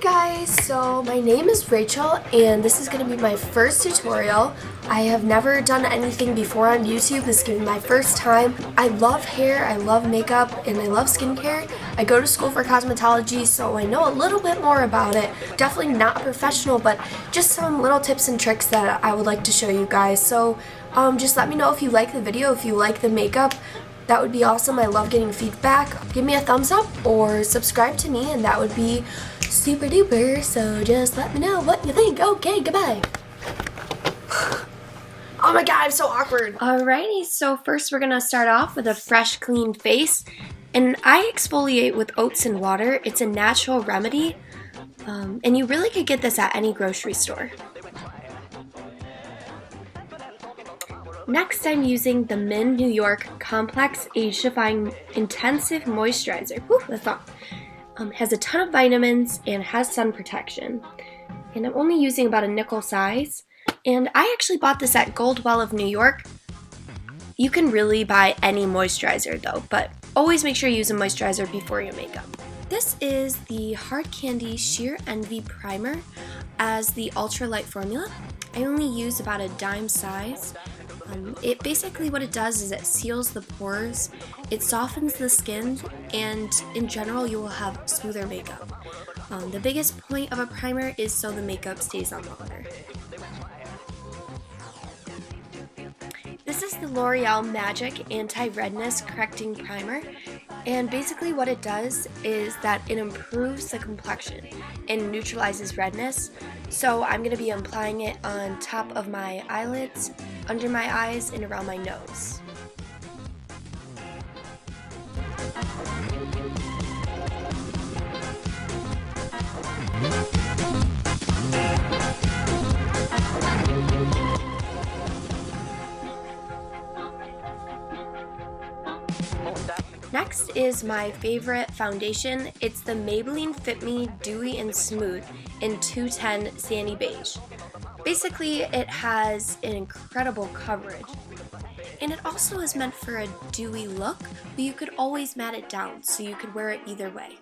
guys, so my name is Rachel and this is going to be my first tutorial. I have never done anything before on YouTube. This is going to be my first time. I love hair, I love makeup, and I love skincare. I go to school for cosmetology, so I know a little bit more about it. Definitely not a professional, but just some little tips and tricks that I would like to show you guys. So just let me know if you like the video, if you like the makeup. That would be awesome. I love getting feedback. Give me a thumbs up or subscribe to me and that would be super duper. So just let me know what you think. Okay, goodbye. Oh my god, I'm so awkward. Alrighty, so first we're gonna start off with a fresh, clean face. And I exfoliate with oats and water. It's a natural remedy. And you really could get this at any grocery store. Next, I'm using the Min New York Complex Age Defying Intensive Moisturizer. Whew, that's not. Has a ton of vitamins and has sun protection. And I'm only using about a nickel size. And I actually bought this at Goldwell of New York. You can really buy any moisturizer though, but always make sure you use a moisturizer before your makeup. This is the Hard Candy Sheer Envy Primer as the ultralight formula. I only use about a dime size. It basically what it does is it seals the pores, it softens the skin, and in general you will have smoother makeup. The biggest point of a primer is so the makeup stays on longer. This is the L'Oreal Magic Anti-Redness Correcting Primer, and basically what it does is that it improves the complexion and neutralizes redness. So I'm going to be applying it on top of my eyelids, under my eyes, and around my nose. Next is my favorite foundation. It's the Maybelline Fit Me Dewy and Smooth in 210 Sandy Beige. Basically, it has an incredible coverage. And it also is meant for a dewy look, but you could always matte it down, so you could wear it either way.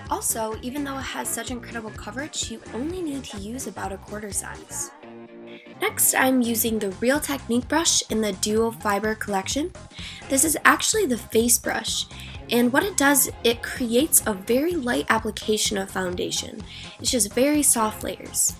Also, even though it has such incredible coverage, you only need to use about a quarter size. Next, I'm using the Real Technique brush in the Duo Fiber collection. This is actually the face brush, and what it does, it creates a very light application of foundation. It's just very soft layers.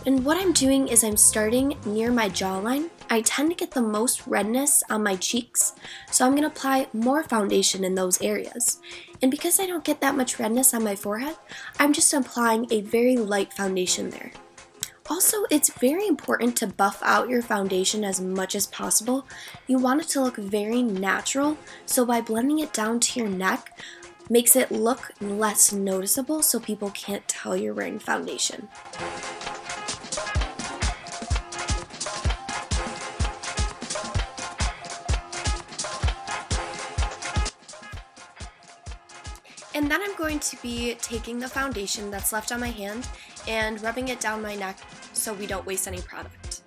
And what I'm doing is I'm starting near my jawline. I tend to get the most redness on my cheeks, so I'm going to apply more foundation in those areas. And because I don't get that much redness on my forehead, I'm just applying a very light foundation there. Also, it's very important to buff out your foundation as much as possible. You want it to look very natural, so by blending it down to your neck, makes it look less noticeable so people can't tell you're wearing foundation. And then I'm going to be taking the foundation that's left on my hand and rubbing it down my neck so we don't waste any product.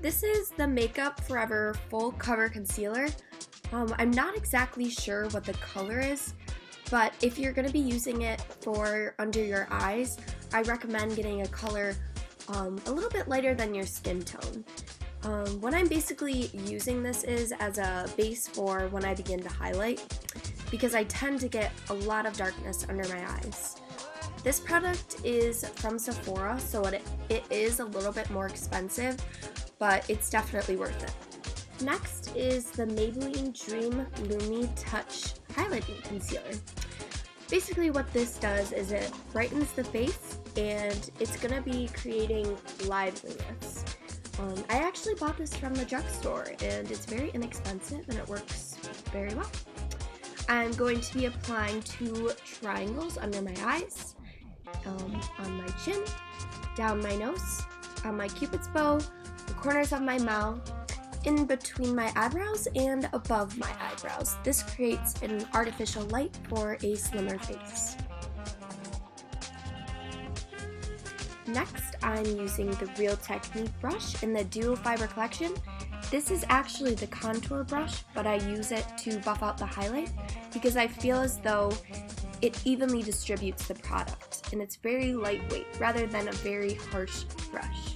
This is the Makeup Forever Full Cover Concealer. I'm not exactly sure what the color is, but if you're going to be using it for under your eyes, I recommend getting a color a little bit lighter than your skin tone. What I'm basically using this is as a base for when I begin to highlight, because I tend to get a lot of darkness under my eyes. This product is from Sephora, so it is a little bit more expensive, but it's definitely worth it. Next is the Maybelline Dream Lumi Touch Highlighting Concealer. Basically what this does is it brightens the face and it's going to be creating liveliness. I actually bought this from the drugstore and it's very inexpensive and it works very well. I'm going to be applying 2 triangles under my eyes, on my chin, down my nose, on my cupid's bow, the corners of my mouth, in between my eyebrows, and above my eyebrows. This creates an artificial light for a slimmer face. Next, I'm using the Real Technique brush in the Duo Fiber collection, This is actually the contour brush, but I use it to buff out the highlight because I feel as though it evenly distributes the product, and it's very lightweight rather than a very harsh brush.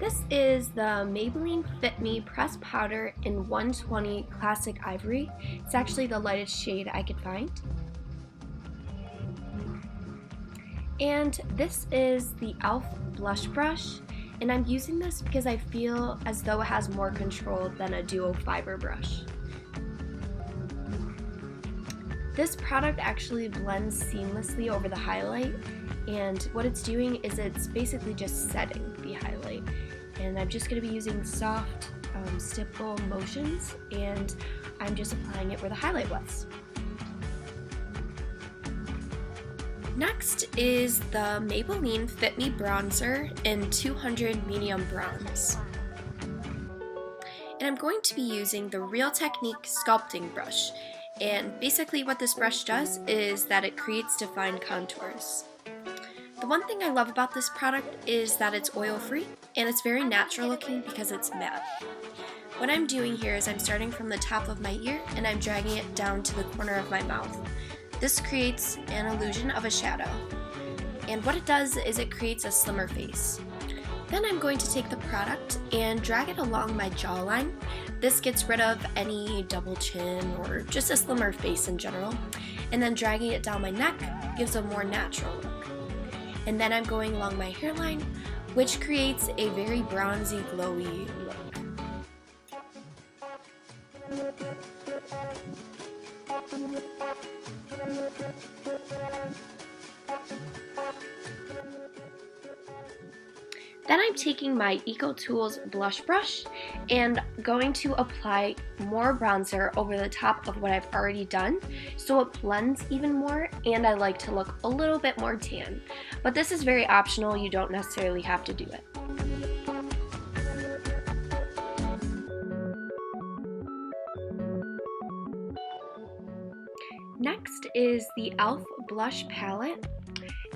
This is the Maybelline Fit Me Pressed Powder in 120 Classic Ivory. It's actually the lightest shade I could find. And this is the E.L.F blush brush, and I'm using this because I feel as though it has more control than a duo fiber brush. This product actually blends seamlessly over the highlight, and what it's doing is it's basically just setting the highlight. And I'm just going to be using soft stipple motions, and I'm just applying it where the highlight was. Next is the Maybelline Fit Me Bronzer in 200 Medium Bronze. And I'm going to be using the Real Technique Sculpting brush. And basically what this brush does is that it creates defined contours. The one thing I love about this product is that it's oil-free and it's very natural looking because it's matte. What I'm doing here is I'm starting from the top of my ear and I'm dragging it down to the corner of my mouth. This creates an illusion of a shadow. And what it does is it creates a slimmer face. Then I'm going to take the product and drag it along my jawline. This gets rid of any double chin or just a slimmer face in general. And then dragging it down my neck gives a more natural look. And then I'm going along my hairline, which creates a very bronzy, glowy look. Then I'm taking my EcoTools blush brush and going to apply more bronzer over the top of what I've already done so it blends even more, and I like to look a little bit more tan. But this is very optional, you don't necessarily have to do it. Next is the E.L.F blush palette.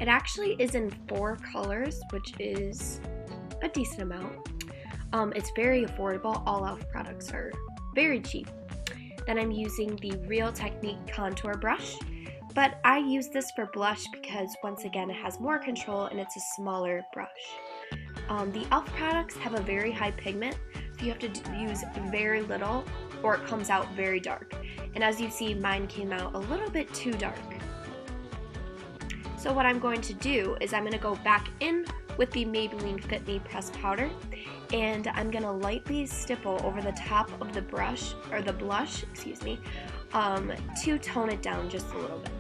It actually is in 4 colors, which is a decent amount. It's very affordable. All E.L.F products are very cheap. Then I'm using the Real Technique contour brush, but I use this for blush because once again it has more control and it's a smaller brush. The E.L.F products have a very high pigment, so you have to use very little or it comes out very dark. And as you see, mine came out a little bit too dark. So what I'm going to do is I'm going to go back in with the Maybelline Fit Me Pressed Powder, and I'm going to lightly stipple over the top of the brush, or the blush, excuse me, to tone it down just a little bit.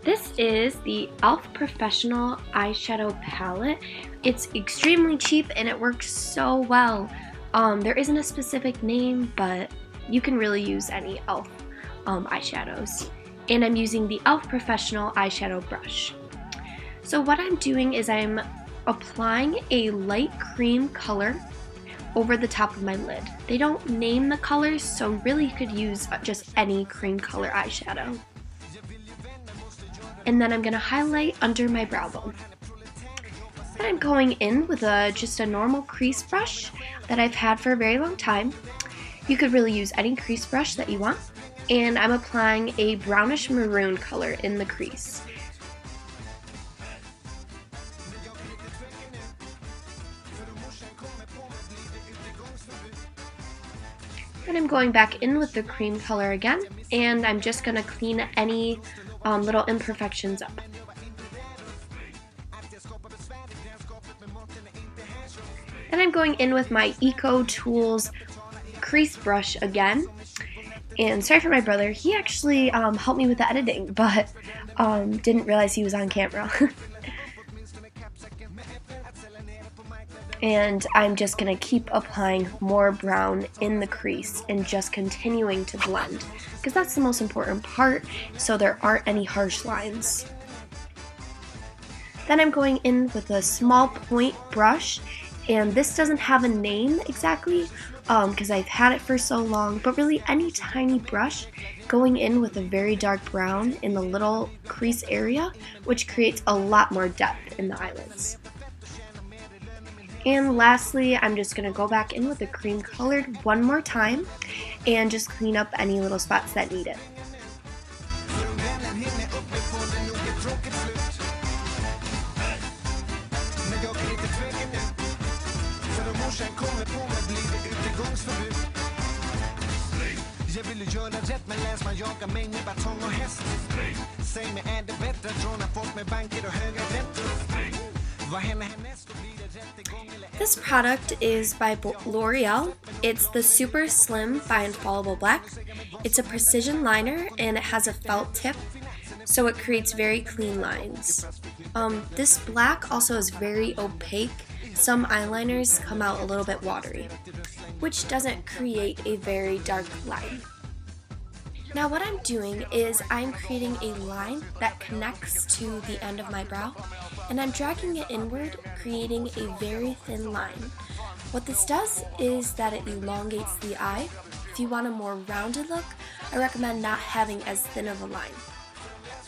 This is the E.L.F Professional Eyeshadow Palette. It's extremely cheap and it works so well. There isn't a specific name, but you can really use any E.L.F eyeshadows. And I'm using the E.L.F Professional Eyeshadow Brush. So what I'm doing is I'm applying a light cream color over the top of my lid. They don't name the colors, so really you could use just any cream color eyeshadow. And then I'm going to highlight under my brow bone. Then I'm going in with just a normal crease brush that I've had for a very long time. You could really use any crease brush that you want. And I'm applying a brownish maroon color in the crease. And I'm going back in with the cream color again, and I'm just going to clean any little imperfections up. And I'm going in with my EcoTools crease brush again. And sorry for my brother, he actually helped me with the editing, but didn't realize he was on camera. And I'm just going to keep applying more brown in the crease and just continuing to blend, because that's the most important part, so there aren't any harsh lines. Then I'm going in with a small point brush, and this doesn't have a name exactly because I've had it for so long, but really any tiny brush going in with a very dark brown in the little crease area, which creates a lot more depth in the eyelids. And lastly, I'm just going to go back in with the cream colored one more time and just clean up any little spots that need it. This product is by L'Oreal. It's the Super Slim by Infallible Black. It's a precision liner and it has a felt tip, so it creates very clean lines. This black also is very opaque. Some eyeliners come out a little bit watery, which doesn't create a very dark line. Now what I'm doing is I'm creating a line that connects to the end of my brow, and I'm dragging it inward, creating a very thin line. What this does is that it elongates the eye. If you want a more rounded look, I recommend not having as thin of a line.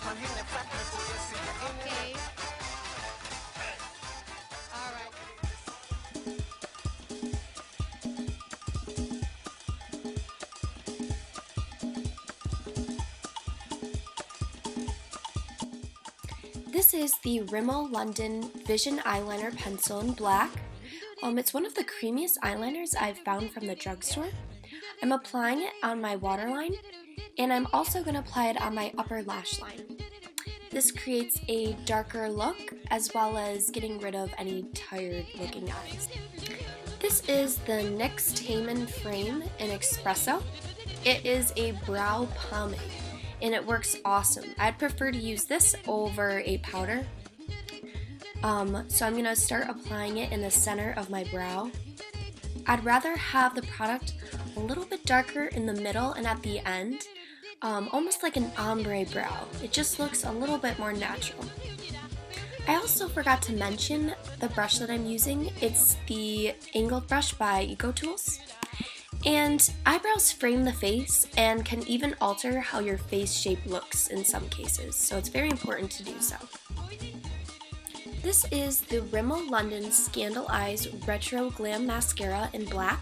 Okay. This is the Rimmel London Vision Eyeliner Pencil in black. It's one of the creamiest eyeliners I've found from the drugstore. I'm applying it on my waterline, and I'm also going to apply it on my upper lash line. This creates a darker look, as well as getting rid of any tired looking eyes. This is the NYX Taman Frame in Espresso. It is a brow pomade, and it works awesome. I'd prefer to use this over a powder. So I'm going to start applying it in the center of my brow. I'd rather have the product a little bit darker in the middle and at the end, almost like an ombre brow. It just looks a little bit more natural. I also forgot to mention the brush that I'm using. It's the angled brush by EcoTools. And eyebrows frame the face and can even alter how your face shape looks in some cases, so it's very important to do so. This is the Rimmel London Scandal Eyes Retro Glam Mascara in black.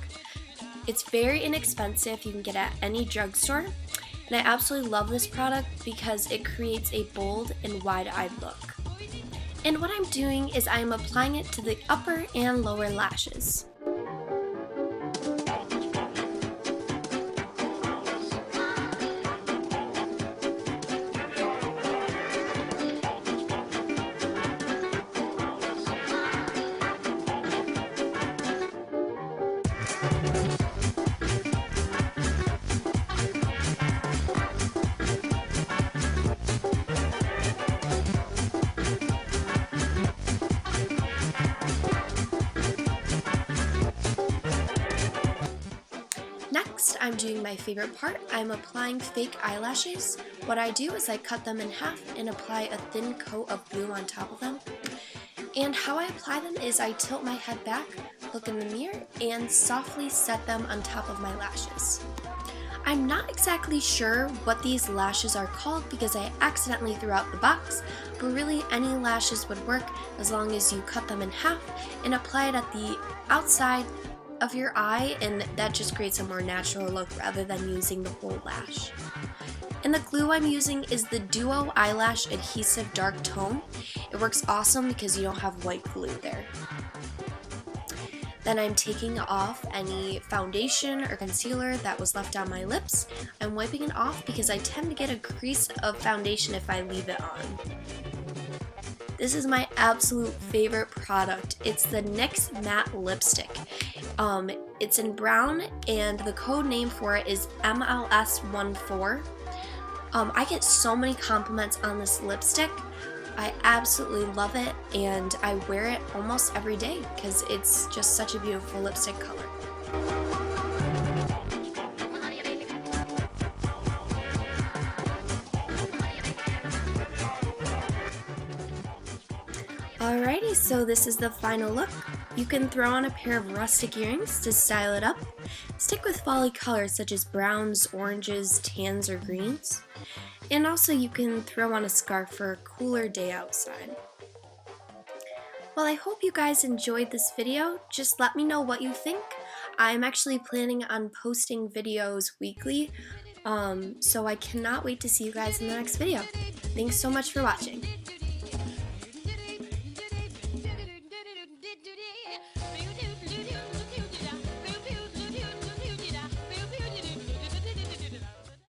It's very inexpensive, you can get it at any drugstore, and I absolutely love this product because it creates a bold and wide-eyed look. And what I'm doing is I'm applying it to the upper and lower lashes. Next, I'm doing my favorite part. I'm applying fake eyelashes. What I do is I cut them in half and apply a thin coat of glue on top of them. And how I apply them is I tilt my head back, look in the mirror, and softly set them on top of my lashes. I'm not exactly sure what these lashes are called because I accidentally threw out the box, but really any lashes would work as long as you cut them in half and apply it at the outside of your eye, and that just creates a more natural look rather than using the whole lash. And the glue I'm using is the Duo Eyelash Adhesive Dark Tone. It works awesome because you don't have white glue there. Then I'm taking off any foundation or concealer that was left on my lips. I'm wiping it off because I tend to get a crease of foundation if I leave it on. This is my absolute favorite product. It's the NYX Matte Lipstick. It's in brown and the code name for it is MLS14. I get so many compliments on this lipstick. I absolutely love it, and I wear it almost every day because it's just such a beautiful lipstick color. Alrighty, so this is the final look. You can throw on a pair of rustic earrings to style it up. Stick with folly colors such as browns, oranges, tans, or greens. And also you can throw on a scarf for a cooler day outside. Well, I hope you guys enjoyed this video. Just let me know what you think. I'm actually planning on posting videos weekly, so I cannot wait to see you guys in the next video. Thanks so much for watching.